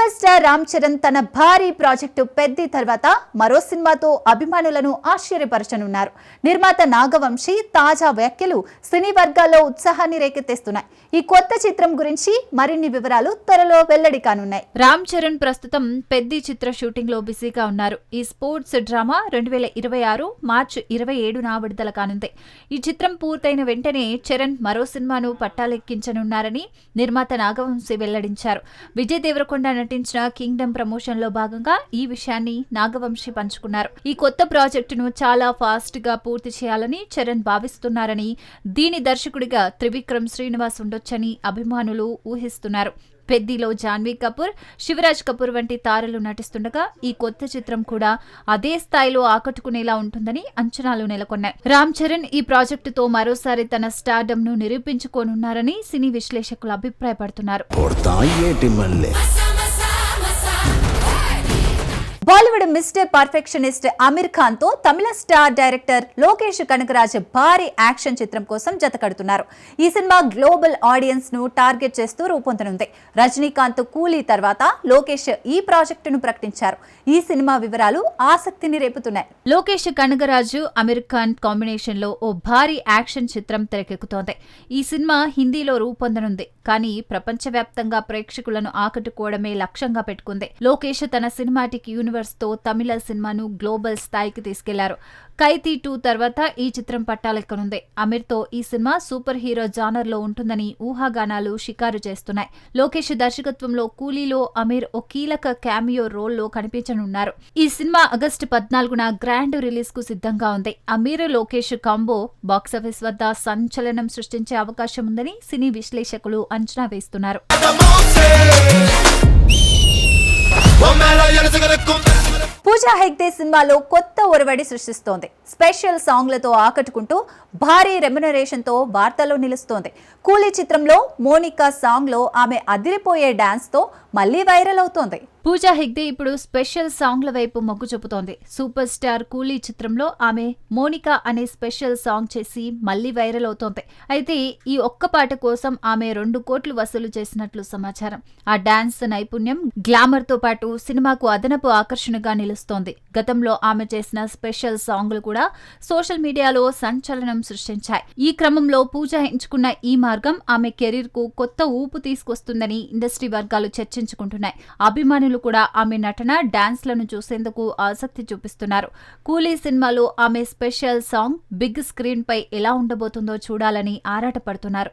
Super star Ram Charan తన భారీ project Peddi తర్వాత మరో సినిమాతో అభిమానులను ఆశ్చర్యపరచనున్నారు. నిర్మాత నాగవంశి తాజా వ్యాఖ్యలు సినీ వర్గాల్లో ఉత్సాహాన్ని రేకెత్తిస్తున్నాయి. ఈ కొత్త చిత్రం గురించి మరిన్ని వివరాలు త్వరలో వెల్లడి కానున్నాయి. రామ్ చరణ్ ప్రస్తుతం పెద్ది చిత్ర షూటింగ్ లో బిజీగా ఉన్నారు. ఈ స్పోర్ట్స్ డ్రామా 2026 మార్చి 27న విడుదల కానుంది. ఈ చిత్రం పూర్తయిన వెంటనే చరణ్ మరో సినిమాను పట్టాలెక్కించనున్నారని నిర్మాత నాగవంశి వెల్లడించారు. విజయ్ దేవరకొండ నటించిన కింగ్డమ్ ప్రమోషన్ లో భాగంగా ఈ విషయాన్ని నాగవంశి పంచుకున్నారు. ఈ కొత్త ప్రాజెక్టును చాలా ఫాస్ట్ గా పూర్తి చేయాలని చరణ్ భావిస్తున్నారని, దీని దర్శకుడిగా త్రివిక్రమ్ శ్రీనివాస్ ఉండొచ్చని అభిమానులు ఊహిస్తున్నారు. పెద్దిలో జాన్వీ కపూర్, శివరాజ్ కపూర్ వంటి తారలు నటిస్తుండగా ఈ కొత్త చిత్రం కూడా అదే స్థాయిలో ఆకట్టుకునేలా ఉంటుందని అంచనాలు నెలకొన్నాయి. రామ్ చరణ్ ఈ ప్రాజెక్టుతో మరోసారి తన స్టార్డమ్ ను నిరూపించుకోనున్నారని సినీ విశ్లేషకులు అభిప్రాయపడుతున్నారు. బాలీవుడ్ మిస్టర్ పర్ఫెక్షనిస్ట్ అమీర్ ఖాన్ తో తమిళ స్టార్ డైరెక్టర్ లోకేష్ కనగరాజ్ భారీ యాక్షన్ చిత్రం కోసం జతకడుతున్నారు. ఈ సినిమా గ్లోబల్ ఆడియన్స్ ను టార్గెట్ చేస్తూ రూపొందనుంది. రజనీకాంత్ కూలీ తర్వాత లోకేష్ ఈ ప్రాజెక్టును ప్రకటించారు. ఈ సినిమా వివరాలు ఆసక్తిని రేపుతున్నాయి. లోకేష్ కనగరాజు అమీర్ ఖాన్ కాంబినేషన్ లో ఓ భారీ యాక్షన్ చిత్రం తెరకెక్కుతోంది. ఈ సినిమా హిందీలో రూపొందనుంది, కానీ ప్రపంచవ్యాప్తంగా ప్రేక్షకులను ఆకట్టుకోవడమే లక్ష్యంగా పెట్టుకుంది. లోకేష్ తన సినిమాటిక్ యూనివర్స్ తో తమిళ సినిమాను గ్లోబల్ స్థాయికి తీసుకెళ్లారు. ఖైదీ 2 తర్వాత ఈ చిత్రం పట్టాలెక్కనుంది. అమీర్ తో ఈ సినిమా సూపర్ హీరో జానర్ లో ఉంటుందని ఊహాగానాలు షికారు చేస్తున్నాయి. లోకేష్ దర్శకత్వంలో కూలీలో అమీర్ ఓ కీలక క్యామియో రోల్ లో కనిపించనున్నారు. ఈ సినిమా ఆగస్టు 14న గ్రాండ్ రిలీజ్ కు సిద్ధంగా ఉంది. అమీర్ లోకేష్ కాంబో బాక్సాఫీస్ వద్ద సంచలనం సృష్టించే అవకాశం ఉందని సినీ విశ్లేషకులు అంచనా వేస్తున్నారు. పూజా హెగ్డే సినిమాలో కొత్త ఒరవడి సృష్టిస్తోంది. స్పెషల్ సాంగ్లతో ఆకట్టుకుంటూ భారీ రెమ్యునరేషన్ తో వార్తల్లో నిలుస్తోంది. కూలీ చిత్రంలో మోనికా సాంగ్ లో ఆమె అదిరిపోయే డాన్స్ తో మళ్లీ వైరల్ అవుతోంది. పూజా హెగ్డే ఇప్పుడు స్పెషల్ సాంగ్ల వైపు మొగ్గు చూపుతోంది. సూపర్ స్టార్ కూలీ చిత్రంలో ఆమె మోనికా అనే స్పెషల్ సాంగ్ చేసి మళ్లీ వైరల్ అవుతోంది. అయితే ఈ ఒక్క పాట కోసం ఆమె 2 కోట్లు వసూలు చేసినట్లు సమాచారం. ఆ డాన్స్ నైపుణ్యం, గ్లామర్ తో పాటు సినిమాకు అదనపు ఆకర్షణగా నిలుస్తోంది. గతంలో ఆమె చేసిన స్పెషల్ సాంగ్లు కూడా సోషల్ మీడియాలో సంచలనం సృష్టించాయి. ఈ క్రమంలో పూజ ఎంచుకున్న ఈ మార్గం ఆమె కెరీర్ కు కొత్త ఊపు తీసుకొస్తుందని ఇండస్ట్రీ వర్గాలు చర్చించుకుంటున్నాయి. అభిమానులు కూడా ఆమె నటన, డాన్స్లను చూసేందుకు ఆసక్తి చూపిస్తున్నారు. కూలీ సినిమాలో ఆమె స్పెషల్ సాంగ్ బిగ్ స్క్రీన్ పై ఎలా ఉండబోతుందో చూడాలని ఆరాటపడుతున్నారు.